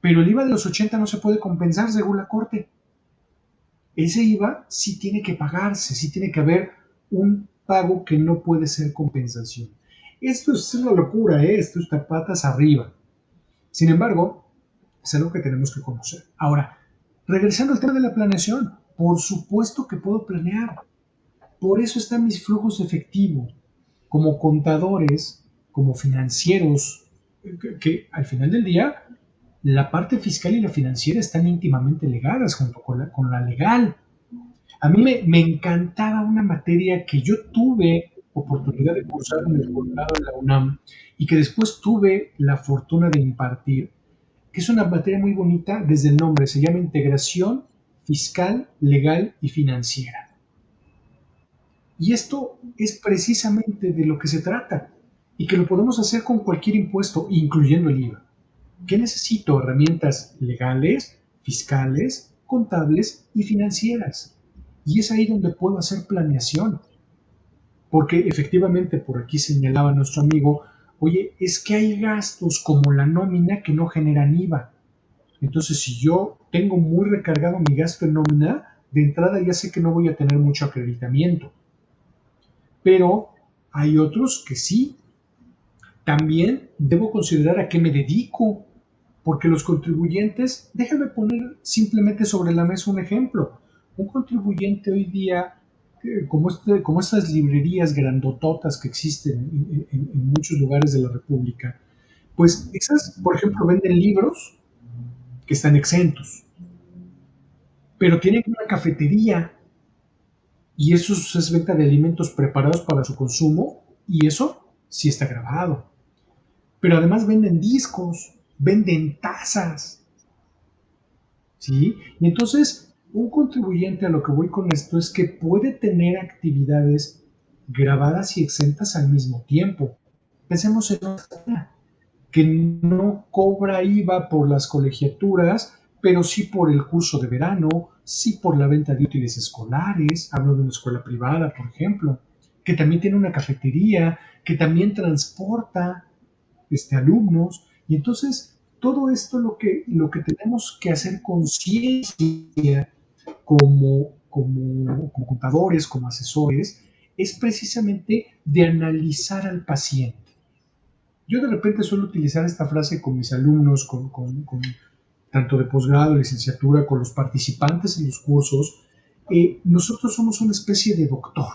Pero el IVA de los 80 no se puede compensar según la Corte. Ese IVA sí tiene que pagarse, sí tiene que haber un pago que no puede ser compensación. Esto es una locura, esto está patas arriba. Sin embargo, es algo que tenemos que conocer. Ahora, regresando al tema de la planeación, por supuesto que puedo planear. Por eso están mis flujos de efectivo, como contadores, como financieros, que al final del día, la parte fiscal y la financiera están íntimamente ligadas junto con la legal. A mí me encantaba una materia que yo tuve oportunidad de cursar en el posgrado de la UNAM y que después tuve la fortuna de impartir, que es una materia muy bonita desde el nombre, se llama Integración Fiscal, Legal y Financiera. Y esto es precisamente de lo que se trata y que lo podemos hacer con cualquier impuesto, incluyendo el IVA. ¿Qué necesito? Herramientas legales, fiscales, contables y financieras. Y es ahí donde puedo hacer planeación. Porque efectivamente por aquí señalaba nuestro amigo, oye, es que hay gastos como la nómina que no generan IVA. Entonces, si yo tengo muy recargado mi gasto en nómina, de entrada ya sé que no voy a tener mucho acreditamiento. Pero hay otros que sí. También debo considerar a qué me dedico, porque los contribuyentes, déjame poner simplemente sobre la mesa un ejemplo. Un contribuyente hoy día, como estas librerías grandototas que existen en muchos lugares de la República, pues esas, por ejemplo, venden libros que están exentos, pero tienen una cafetería y eso es venta de alimentos preparados para su consumo y eso sí está grabado. Pero además venden discos, venden tazas, ¿sí? Y entonces, un contribuyente, a lo que voy con esto es que puede tener actividades grabadas y exentas al mismo tiempo. Pensemos en una que no cobra IVA por las colegiaturas, pero sí por el curso de verano, sí por la venta de útiles escolares, hablo de una escuela privada, por ejemplo, que también tiene una cafetería, que también transporta alumnos, y entonces todo esto lo que tenemos que hacer conciencia como contadores, como asesores, es precisamente de analizar al paciente. Yo de repente suelo utilizar esta frase con mis alumnos, con tanto de posgrado, licenciatura, con los participantes en los cursos. Nosotros somos una especie de doctor.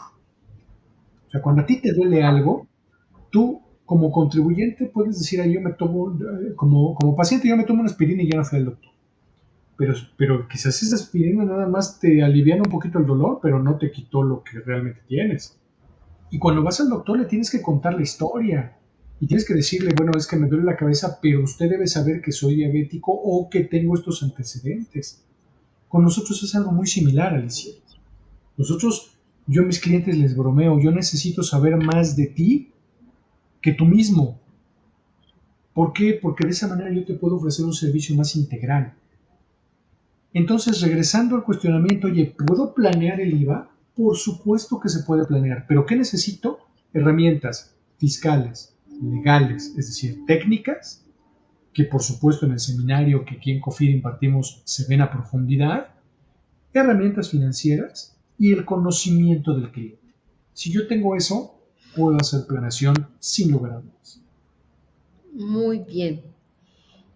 O sea, cuando a ti te duele algo, tú como contribuyente puedes decir, yo me tomo, como paciente yo me tomo una aspirina y ya no fui al doctor. Pero quizás esa aspirina nada más te aliviana un poquito el dolor, pero no te quitó lo que realmente tienes. Y cuando vas al doctor le tienes que contar la historia. Y tienes que decirle, bueno, es que me duele la cabeza, pero usted debe saber que soy diabético o que tengo estos antecedentes. Con nosotros es algo muy similar, Alicia. Nosotros, yo a mis clientes les bromeo, yo necesito saber más de ti que tú mismo. ¿Por qué? Porque de esa manera yo te puedo ofrecer un servicio más integral. Entonces, regresando al cuestionamiento, oye, ¿puedo planear el IVA? Por supuesto que se puede planear, pero ¿qué necesito? Herramientas fiscales, legales, es decir, técnicas, que por supuesto en el seminario que aquí en COFIDE impartimos se ven a profundidad, herramientas financieras y el conocimiento del cliente. Si yo tengo eso, puedo hacer planeación sin lugar a dudas. Muy bien.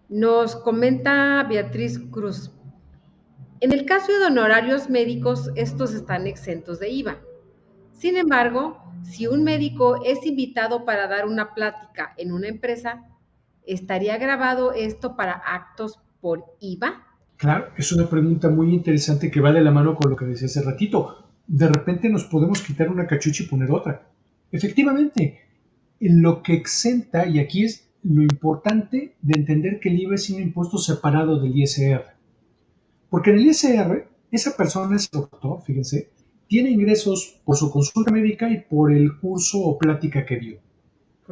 Nos comenta Beatriz Cruz. En el caso de honorarios médicos, estos están exentos de IVA. Sin embargo, si un médico es invitado para dar una plática en una empresa, ¿estaría grabado esto para actos por IVA? Claro, es una pregunta muy interesante que va de la mano con lo que decía hace ratito. De repente nos podemos quitar una cachucha y poner otra. Efectivamente, lo que exenta, y aquí es lo importante de entender que el IVA es un impuesto separado del ISR. Porque en el ISR, esa persona, ese doctor, fíjense, tiene ingresos por su consulta médica y por el curso o plática que dio.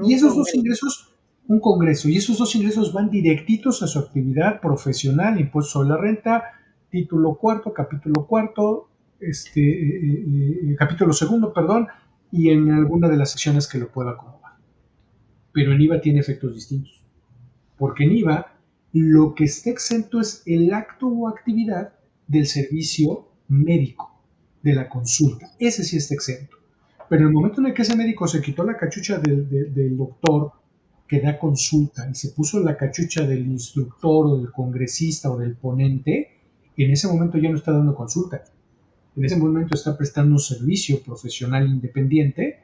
Y esos dos ingresos, un congreso, y esos dos ingresos van directitos a su actividad profesional, impuesto sobre la renta, título cuarto, capítulo segundo, perdón, y en alguna de las secciones que lo pueda acomodar. Pero en IVA tiene efectos distintos. Porque en IVA lo que está exento es el acto o actividad del servicio médico, de la consulta. Ese sí está exento. Pero en el momento en el que ese médico se quitó la cachucha del doctor que da consulta y se puso la cachucha del instructor o del congresista o del ponente, en ese momento ya no está dando consulta. En ese momento está prestando un servicio profesional independiente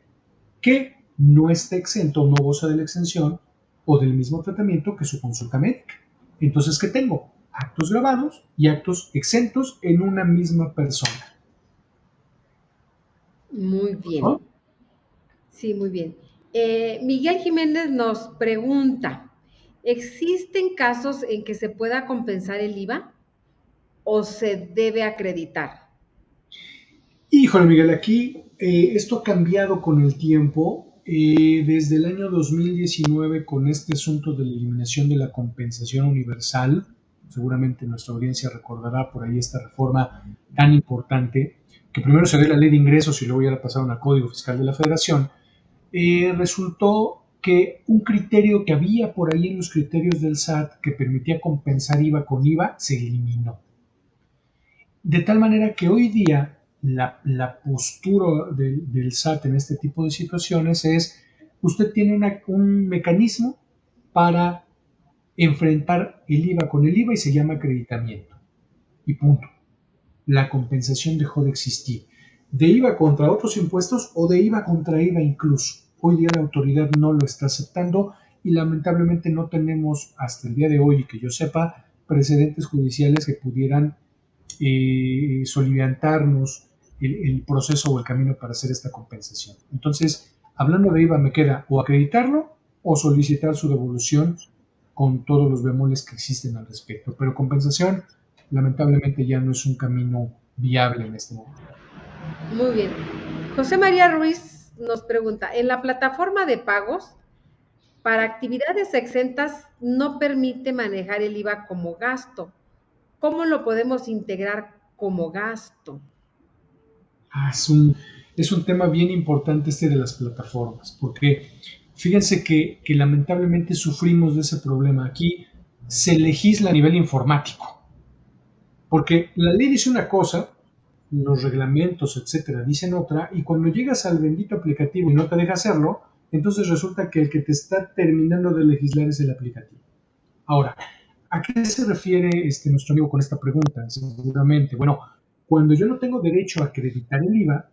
que no está exento o no goza de la exención o del mismo tratamiento que su consulta médica. Entonces, ¿qué tengo? Actos grabados y actos exentos en una misma persona. Muy bien. ¿No? Sí, muy bien. Miguel Jiménez nos pregunta, ¿existen casos en que se pueda compensar el IVA o se debe acreditar? Híjole, Miguel, aquí esto ha cambiado con el tiempo. Desde el año 2019, con este asunto de la eliminación de la compensación universal, seguramente nuestra audiencia recordará por ahí esta reforma tan importante, que primero se dio la ley de ingresos y luego ya la pasaron al Código Fiscal de la Federación, resultó que un criterio que había por ahí en los criterios del SAT que permitía compensar IVA con IVA se eliminó. De tal manera que hoy día la postura del SAT en este tipo de situaciones es, usted tiene un mecanismo para enfrentar el IVA con el IVA y se llama acreditamiento. Y punto. La compensación dejó de existir. De IVA contra otros impuestos o de IVA contra IVA incluso. Hoy día la autoridad no lo está aceptando y lamentablemente no tenemos hasta el día de hoy, que yo sepa, precedentes judiciales que pudieran soliviantarnos el proceso o el camino para hacer esta compensación. Entonces, hablando de IVA, me queda o acreditarlo o solicitar su devolución con todos los bemoles que existen al respecto. Pero compensación, lamentablemente, ya no es un camino viable en este momento. Muy bien. José María Ruiz nos pregunta, en la plataforma de pagos, para actividades exentas no permite manejar el IVA como gasto. ¿Cómo lo podemos integrar como gasto? Es un tema bien importante este de las plataformas, porque fíjense que lamentablemente sufrimos de ese problema. Aquí se legisla a nivel informático, porque la ley dice una cosa, los reglamentos, etcétera, dicen otra, y cuando llegas al bendito aplicativo y no te deja hacerlo, entonces resulta que el que te está terminando de legislar es el aplicativo. Ahora, ¿a qué se refiere nuestro amigo con esta pregunta? Seguramente, bueno, cuando yo no tengo derecho a acreditar el IVA,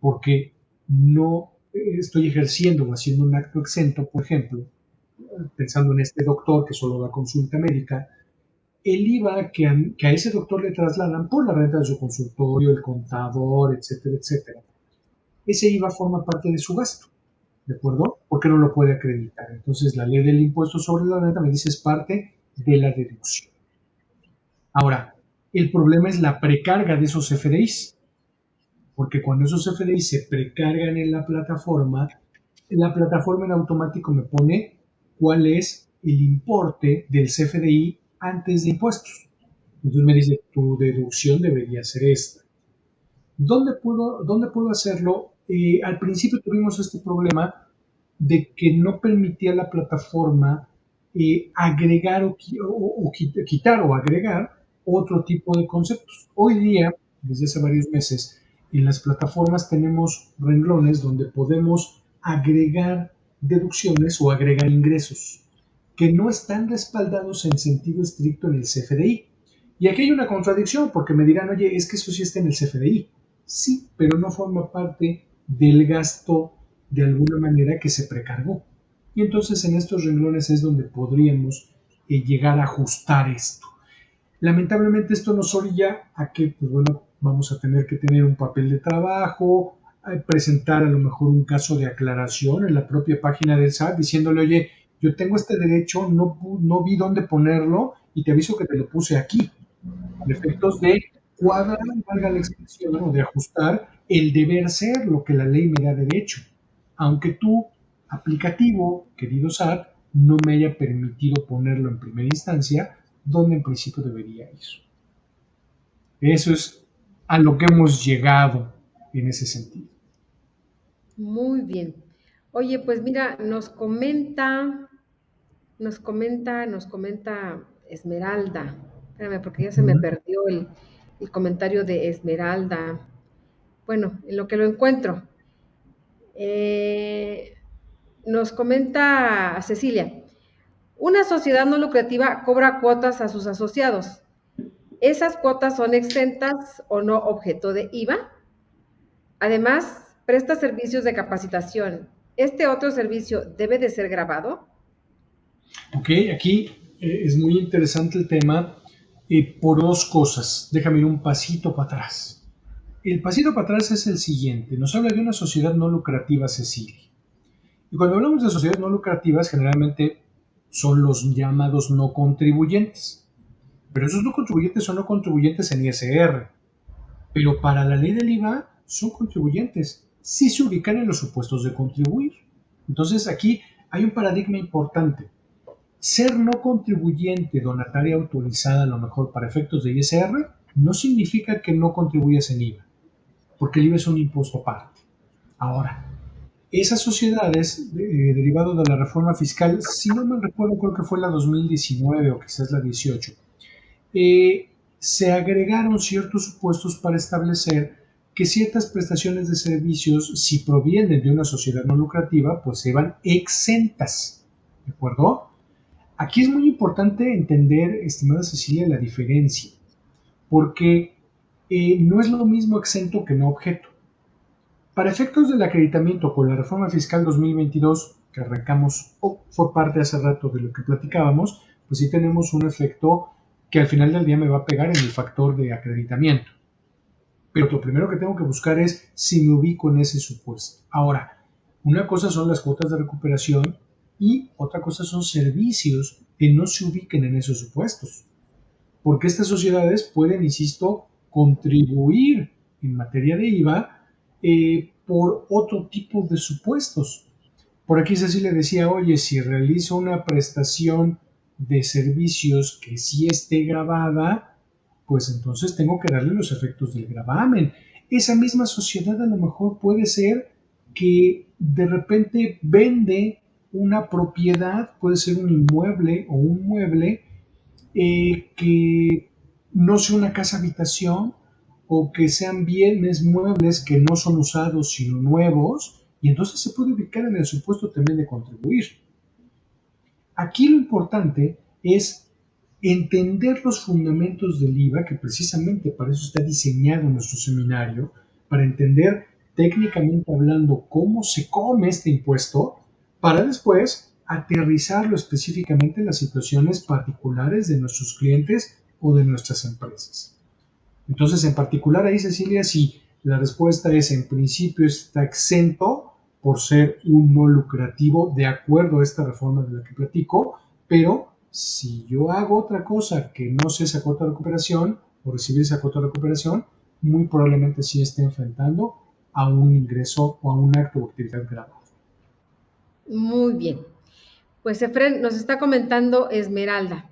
porque no estoy ejerciendo o haciendo un acto exento, por ejemplo, pensando en este doctor que solo da consulta médica, el IVA que a ese doctor le trasladan por la renta de su consultorio, el contador, etcétera, etcétera, ese IVA forma parte de su gasto, ¿de acuerdo? Porque no lo puede acreditar. Entonces, la ley del impuesto sobre la renta me dice es parte de la deducción. Ahora, el problema es la precarga de esos FDIs, porque cuando esos FDIs se precargan en la plataforma en automático me pone cuál es el importe del CFDI antes de impuestos. Entonces me dice, tu deducción debería ser esta. ¿Dónde puedo hacerlo? Al principio tuvimos este problema de que no permitía la plataforma agregar o quitar o agregar otro tipo de conceptos. Hoy día, desde hace varios meses, en las plataformas tenemos renglones donde podemos agregar deducciones o agregar ingresos que no están respaldados en sentido estricto en el CFDI. Y aquí hay una contradicción porque me dirán, oye, es que eso sí está en el CFDI. Sí, pero no forma parte del gasto de alguna manera que se precargó. Y entonces en estos renglones es donde podríamos llegar a ajustar esto. Lamentablemente esto nos orilla a que, pues bueno, vamos a tener que tener un papel de trabajo, presentar a lo mejor un caso de aclaración en la propia página del SAT diciéndole, oye, yo tengo este derecho, no vi dónde ponerlo y te aviso que te lo puse aquí. A efectos de cuadrar, valga la expresión, o de ajustar el deber ser, lo que la ley me da derecho. Aunque tu aplicativo, querido SAT, no me haya permitido ponerlo en primera instancia, donde en principio debería ir. Eso es a lo que hemos llegado en ese sentido. Muy bien. Oye, pues mira, nos comenta Esmeralda. Espérame, porque ya se me perdió el comentario de Esmeralda. Bueno, en lo que lo encuentro. Eh, nos comenta Cecilia, una sociedad no lucrativa cobra cuotas a sus asociados. ¿Esas cuotas son exentas o no objeto de IVA? Además, presta servicios de capacitación. ¿Este otro servicio debe de ser grabado? Ok, aquí es muy interesante el tema por dos cosas. Déjame ir un pasito para atrás. El pasito para atrás es el siguiente. Nos habla de una sociedad no lucrativa, Cecilia. Y cuando hablamos de sociedades no lucrativas, generalmente son los llamados no contribuyentes. Pero esos no contribuyentes son no contribuyentes en ISR. Pero para la ley del IVA son contribuyentes. Sí se ubican en los supuestos de contribuir. Entonces aquí hay un paradigma importante. Ser no contribuyente donataria autorizada a lo mejor para efectos de ISR no significa que no contribuyas en IVA, porque el IVA es un impuesto aparte. Ahora, esas sociedades, derivado de la reforma fiscal, si no me recuerdo, creo que fue la 2019 o quizás la 18, se agregaron ciertos supuestos para establecer que ciertas prestaciones de servicios, si provienen de una sociedad no lucrativa, pues se van exentas, ¿de acuerdo? Aquí es muy importante entender, estimada Cecilia, la diferencia, porque no es lo mismo exento que no objeto. Para efectos del acreditamiento con la reforma fiscal 2022, que arrancamos, fue parte hace rato de lo que platicábamos, pues sí tenemos un efecto que al final del día me va a pegar en el factor de acreditamiento. Pero lo primero que tengo que buscar es si me ubico en ese supuesto. Ahora, una cosa son las cuotas de recuperación y otra cosa son servicios que no se ubiquen en esos supuestos. Porque estas sociedades pueden, insisto, contribuir en materia de IVA por otro tipo de supuestos. Por aquí Cecilia decía, oye, si realizo una prestación de servicios que sí esté grabada, pues entonces tengo que darle los efectos del gravamen. Esa misma sociedad a lo mejor puede ser que de repente vende una propiedad, puede ser un inmueble o un mueble que no sea una casa habitación o que sean bienes muebles que no son usados sino nuevos, y entonces se puede ubicar en el supuesto también de contribuir. Aquí lo importante es entender los fundamentos del IVA, que precisamente para eso está diseñado nuestro seminario, para entender técnicamente hablando cómo se come este impuesto, para después aterrizarlo específicamente en las situaciones particulares de nuestros clientes o de nuestras empresas. Entonces, en particular ahí, Cecilia, si la respuesta es en principio está exento, por ser un no lucrativo de acuerdo a esta reforma de la que platico, pero si yo hago otra cosa que no sea esa cuota de recuperación o recibir esa cuota de recuperación, muy probablemente sí esté enfrentando a un ingreso o a un acto o actividad grave. Muy bien. Pues Efren nos está comentando Esmeralda.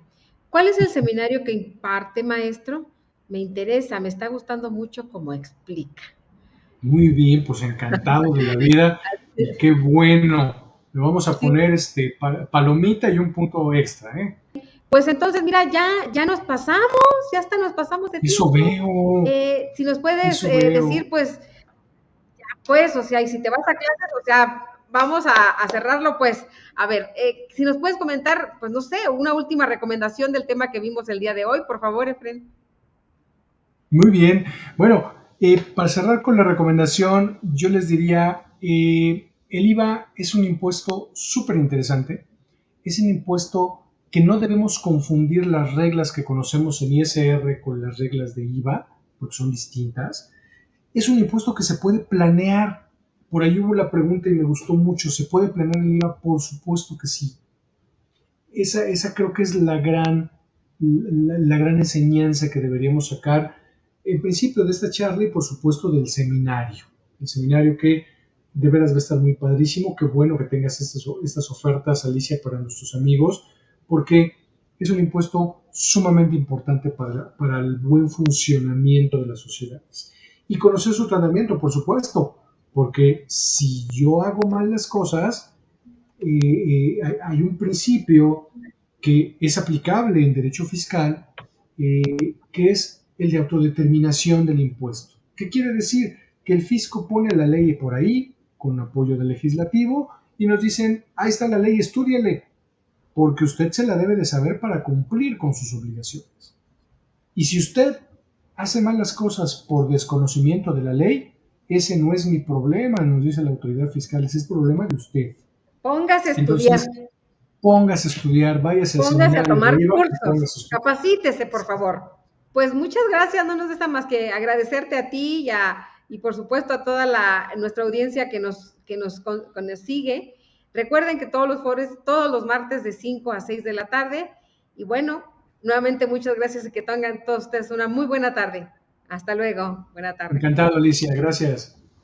¿Cuál es el seminario que imparte, maestro? Me interesa, me está gustando mucho cómo explica. Muy bien, pues encantado de la vida y qué bueno. Le vamos a Sí, poner palomita y un punto extra, ¿eh? pues entonces, mira, ya nos pasamos, ya hasta nos pasamos de Eso tiempo. veo, Si nos puedes eso veo. decir, pues, o sea, y si te vas a clases, o sea, vamos a cerrarlo, pues, a ver, si nos puedes comentar, pues, no sé, una última recomendación del tema que vimos el día de hoy, por favor, Efren. Muy bien. Bueno, para cerrar con la recomendación, yo les diría, el IVA es un impuesto súper interesante. Es un impuesto que no debemos confundir las reglas que conocemos en ISR con las reglas de IVA, porque son distintas. Es un impuesto que se puede planear. Por ahí hubo la pregunta y me gustó mucho. ¿Se puede planear el IVA? Por supuesto que sí. Esa creo que es la gran enseñanza que deberíamos sacar en principio de esta charla y por supuesto del seminario. El seminario que de veras va a estar muy padrísimo. Qué bueno que tengas estas ofertas, Alicia, para nuestros amigos, porque es un impuesto sumamente importante para el buen funcionamiento de las sociedades. Y conocer su tratamiento, por supuesto, porque si yo hago mal las cosas, hay un principio que es aplicable en derecho fiscal, que es el de autodeterminación del impuesto. ¿Qué quiere decir? Que el fisco pone la ley por ahí, con apoyo del legislativo, y nos dicen, ahí está la ley, estúdiale, porque usted se la debe de saber para cumplir con sus obligaciones. Y si usted hace mal las cosas por desconocimiento de la ley, ese no es mi problema, nos dice la autoridad fiscal, ese es problema de usted. Póngase a estudiar, Entonces, póngase a estudiar, váyase al póngase a seminario de tomar IVA y cursos, póngase a estudiar. capacítese, por favor. Pues muchas gracias, no nos resta más que agradecerte a ti y por supuesto a toda nuestra audiencia que nos sigue. Recuerden que todos los martes de 5 a 6 de la tarde. Y bueno, nuevamente muchas gracias y que tengan todos ustedes una muy buena tarde. Hasta luego. Buena tarde. Encantado, Alicia, gracias.